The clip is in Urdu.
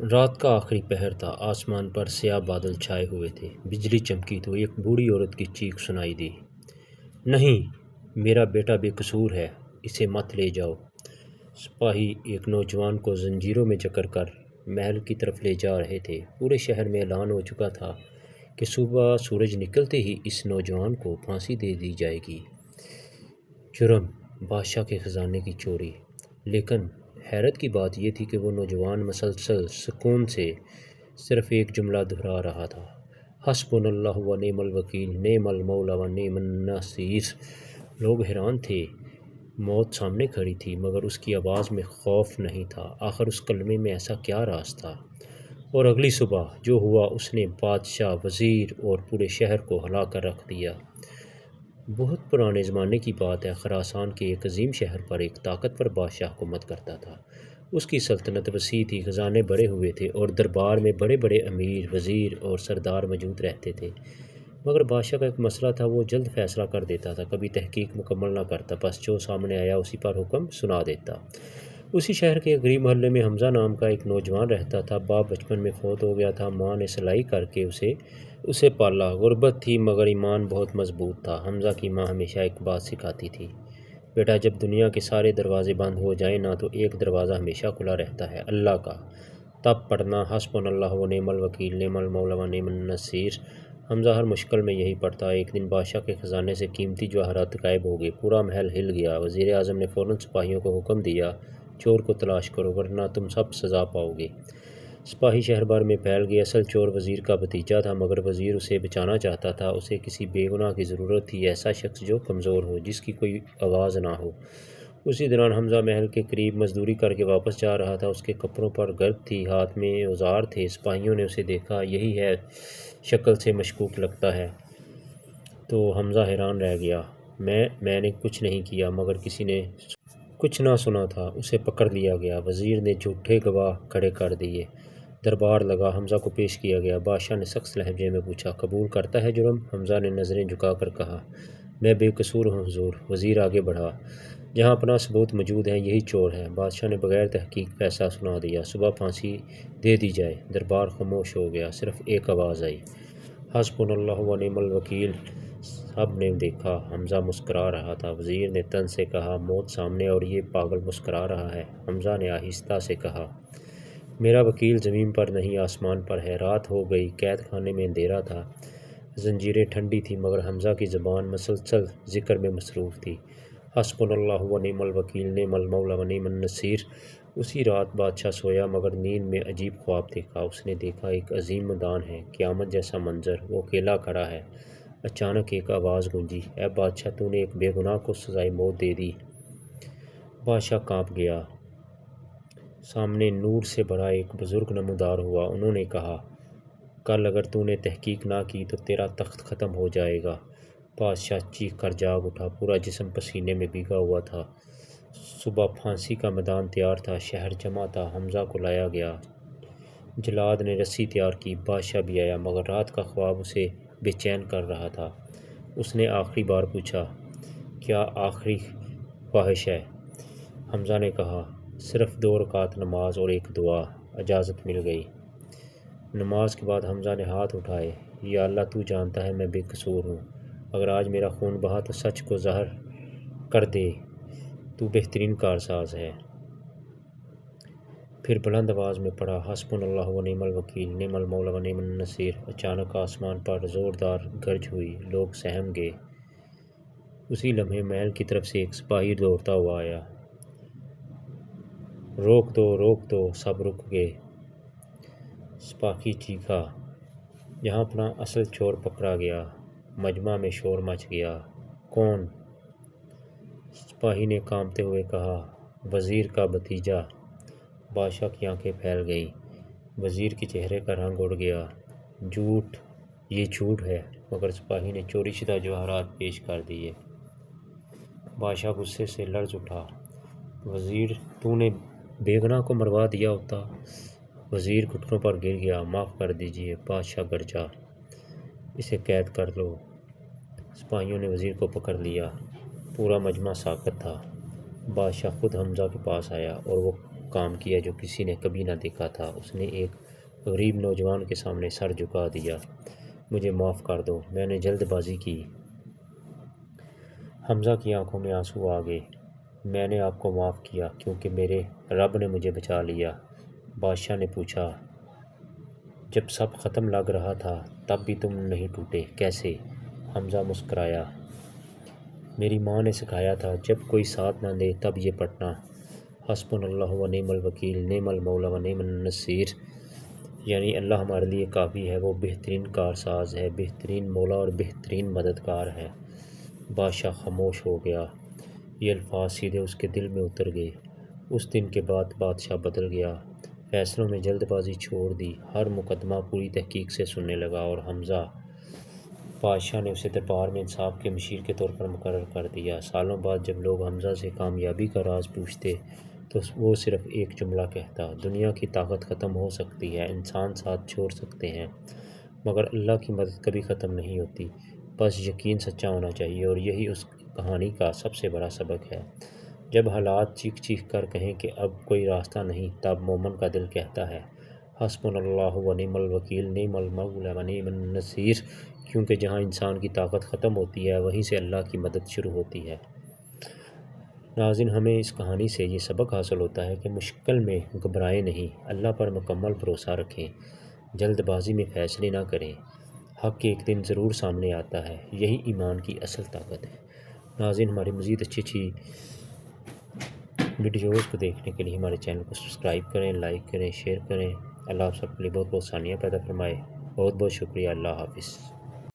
رات کا آخری پہر تھا، آسمان پر سیاہ بادل چھائے ہوئے تھے، بجلی چمکی تو ایک بوڑھی عورت کی چیخ سنائی دی۔ نہیں، میرا بیٹا بے قصور ہے، اسے مت لے جاؤ۔ سپاہی ایک نوجوان کو زنجیروں میں جکڑ کر محل کی طرف لے جا رہے تھے۔ پورے شہر میں اعلان ہو چکا تھا کہ صبح سورج نکلتے ہی اس نوجوان کو پھانسی دے دی جائے گی۔ جرم بادشاہ کے خزانے کی چوری۔ لیکن حیرت کی بات یہ تھی کہ وہ نوجوان مسلسل سکون سے صرف ایک جملہ دہرا رہا تھا، حسبنا اللہ و نعم الوکیل، نعم المولا و نعم النصیر۔ لوگ حیران تھے، موت سامنے کھڑی تھی مگر اس کی آواز میں خوف نہیں تھا۔ آخر اس کلمے میں ایسا کیا راز تھا؟ اور اگلی صبح جو ہوا اس نے بادشاہ، وزیر اور پورے شہر کو ہلا کر رکھ دیا۔ بہت پرانے زمانے کی بات ہے، خراسان کے ایک عظیم شہر پر ایک طاقتور بادشاہ حکومت کرتا تھا۔ اس کی سلطنت وسیع تھی، خزانے بڑے ہوئے تھے اور دربار میں بڑے بڑے امیر، وزیر اور سردار موجود رہتے تھے۔ مگر بادشاہ کا ایک مسئلہ تھا، وہ جلد فیصلہ کر دیتا تھا، کبھی تحقیق مکمل نہ کرتا، بس جو سامنے آیا اسی پر حکم سنا دیتا۔ اسی شہر کے ایک غریب محلے میں حمزہ نام کا ایک نوجوان رہتا تھا۔ باپ بچپن میں فوت ہو گیا تھا، ماں نے سلائی کر کے اسے پالا۔ غربت تھی مگر ایمان بہت مضبوط تھا۔ حمزہ کی ماں ہمیشہ ایک بات سکھاتی تھی، بیٹا جب دنیا کے سارے دروازے بند ہو جائیں نا تو ایک دروازہ ہمیشہ کھلا رہتا ہے، اللہ کا۔ تب پڑھنا حسبنا اللہ و نعم الوکیل، نعم المولا و نعم النصیر۔ حمزہ ہر مشکل میں یہی پڑھتا۔ ایک دن بادشاہ کے خزانے سے قیمتی جواہرات غائب ہو گئے، پورا محل ہل گیا۔ وزیر اعظم نے فوراً سپاہیوں کو حکم دیا، چور کو تلاش کرو ورنہ تم سب سزا پاؤ گے۔ سپاہی شہر بھر میں پھیل گئے۔ اصل چور وزیر کا بھتیجا تھا مگر وزیر اسے بچانا چاہتا تھا، اسے کسی بے گناہ کی ضرورت تھی، ایسا شخص جو کمزور ہو، جس کی کوئی آواز نہ ہو۔ اسی دوران حمزہ محل کے قریب مزدوری کر کے واپس جا رہا تھا، اس کے کپڑوں پر گرد تھی، ہاتھ میں اوزار تھے۔ سپاہیوں نے اسے دیکھا، یہی ہے، شکل سے مشکوک لگتا ہے۔ تو حمزہ حیران رہ گیا، میں نے کچھ نہیں کیا، مگر کسی نے کچھ نہ سنا تھا، اسے پکڑ لیا گیا۔ وزیر نے جھوٹے گواہ کھڑے کر دیے، دربار لگا، حمزہ کو پیش کیا گیا۔ بادشاہ نے سخت لہجے میں پوچھا، قبول کرتا ہے جرم؟ حمزہ نے نظریں جھکا کر کہا، میں بے قصور ہوں حضور۔ وزیر آگے بڑھا، جہاں اپنا ثبوت موجود ہے یہی چور ہے۔ بادشاہ نے بغیر تحقیق فیصلہ سنا دیا، صبح پھانسی دے دی جائے۔ دربار خاموش ہو گیا، صرف ایک آواز آئی، حسبنا اللہ و نعم الوکیل۔ سب نے دیکھا، حمزہ مسکرا رہا تھا۔ وزیر نے طنز سے کہا، موت سامنے اور یہ پاگل مسکرا رہا ہے۔ حمزہ نے آہستہ سے کہا، میرا وکیل زمین پر نہیں آسمان پر ہے۔ رات ہو گئی، قید خانے میں اندھیرا تھا، زنجیریں ٹھنڈی تھیں مگر حمزہ کی زبان مسلسل ذکر میں مصروف تھی، حسبنا اللہ و نعم الوکیل، نعم المولا و نعم النصیر۔ اسی رات بادشاہ سویا مگر نیند میں عجیب خواب دیکھا۔ اس نے دیکھا ایک عظیم میدان ہے، قیامت جیسا منظر، وہ اکیلا کھڑا ہے۔ اچانک ایک آواز گونجی، اے بادشاہ، تو نے ایک بے گناہ کو سزائے موت دے دی۔ بادشاہ کانپ گیا، سامنے نور سے بھرا ایک بزرگ نمودار ہوا۔ انہوں نے کہا، کل اگر تو نے تحقیق نہ کی تو تیرا تخت ختم ہو جائے گا۔ بادشاہ چیخ کر جاگ اٹھا، پورا جسم پسینے میں بھیگا ہوا تھا۔ صبح پھانسی کا میدان تیار تھا، شہر جمع تھا، حمزہ کو لایا گیا۔ جلاد نے رسی تیار کی، بادشاہ بھی آیا مگر رات کا خواب اسے بے چین کر رہا تھا۔ اس نے آخری بار پوچھا، کیا آخری خواہش ہے؟ حمزہ نے کہا، صرف 2 رکعت نماز اور ایک دعا۔ اجازت مل گئی۔ نماز کے بعد حمزہ نے ہاتھ اٹھائے، یا اللہ، تو جانتا ہے میں بے قصور ہوں، اگر آج میرا خون بہا تو سچ کو ظاہر کر دے، تو بہترین کارساز ہے۔ پھر بلند آواز میں پڑھا، حسبنا اللہ و نعم الوکیل، نعم المولا و نعم النصیر۔ اچانک آسمان پر زوردار گرج ہوئی، لوگ سہم گئے۔ اسی لمحے محل کی طرف سے ایک سپاہی دوڑتا ہوا آیا، روک دو، روک دو۔ سب رک گئے۔ سپاہی چیخا، یہاں اپنا اصل چور پکڑا گیا۔ مجمع میں شور مچ گیا۔ کون؟ سپاہی نے کانپتے ہوئے کہا، وزیر کا بھتیجا۔ بادشاہ کی آنکھیں پھیل گئیں، وزیر کے چہرے کا رنگ اڑ گیا۔ جھوٹ، یہ جھوٹ ہے، مگر سپاہی نے چوری شدہ جواہرات پیش کر دیے۔ بادشاہ غصے سے لرز اٹھا، وزیر، تو نے بے گناہ کو مروا دیا ہوتا۔ وزیر گھٹنوں پر گر گیا، معاف کر دیجیے۔ بادشاہ گرجا، اسے قید کر لو۔ سپاہیوں نے وزیر کو پکڑ لیا، پورا مجمع ساکت تھا۔ بادشاہ خود حمزہ کے پاس آیا اور وہ کام کیا جو کسی نے کبھی نہ دیکھا تھا۔ اس نے ایک غریب نوجوان کے سامنے سر جھکا دیا۔ مجھے معاف کر دو، میں نے جلد بازی کی۔ حمزہ کی آنکھوں میں آنسو آ گئے۔ میں نے آپ کو معاف کیا کیونکہ میرے رب نے مجھے بچا لیا۔ بادشاہ نے پوچھا، جب سب ختم لگ رہا تھا تب بھی تم نہیں ٹوٹے، کیسے؟ حمزہ مسکرایا، میری ماں نے سکھایا تھا جب کوئی ساتھ نہ دے تب یہ پڑھنا، حسبنا اللہ و نعم الوکیل نعم المولا و نعم النصیر، یعنی اللہ ہمارے لیے کافی ہے، وہ بہترین کارساز ہے، بہترین مولا اور بہترین مددگار ہے۔ بادشاہ خاموش ہو گیا۔ یہ الفاظ سیدھے اس کے دل میں اتر گئے۔ اس دن کے بعد بادشاہ بدل گیا، فیصلوں میں جلد بازی چھوڑ دی، ہر مقدمہ پوری تحقیق سے سننے لگا، اور حمزہ بادشاہ نے اسے دربار میں انصاف کے مشیر کے طور پر مقرر کر دیا۔ سالوں بعد جب لوگ حمزہ سے کامیابی کا راز پوچھتے تو وہ صرف ایک جملہ کہتا، دنیا کی طاقت ختم ہو سکتی ہے، انسان ساتھ چھوڑ سکتے ہیں، مگر اللہ کی مدد کبھی ختم نہیں ہوتی، بس یقین سچا ہونا چاہیے۔ اور یہی اس کہانی کا سب سے بڑا سبق ہے۔ جب حالات چیخ چیخ کر کہیں کہ اب کوئی راستہ نہیں، تب مومن کا دل کہتا ہے، حسبنا اللہ و نعم الوکیل نعم المولا و نعم النصیر، کیونکہ جہاں انسان کی طاقت ختم ہوتی ہے وہیں سے اللہ کی مدد شروع ہوتی ہے۔ ناظرین، ہمیں اس کہانی سے یہ سبق حاصل ہوتا ہے کہ مشکل میں گھبرائیں نہیں، اللہ پر مکمل بھروسہ رکھیں، جلد بازی میں فیصلے نہ کریں، حق ایک دن ضرور سامنے آتا ہے، یہی ایمان کی اصل طاقت ہے۔ ناظرین، ہماری مزید اچھی ویڈیوز کو دیکھنے کے لیے ہمارے چینل کو سبسکرائب کریں، لائک کریں، شیئر کریں۔ اللہ آپ سب کے لیے بہت بہت ثانیہ پیدا فرمائے۔ بہت بہت شکریہ۔ اللہ حافظ۔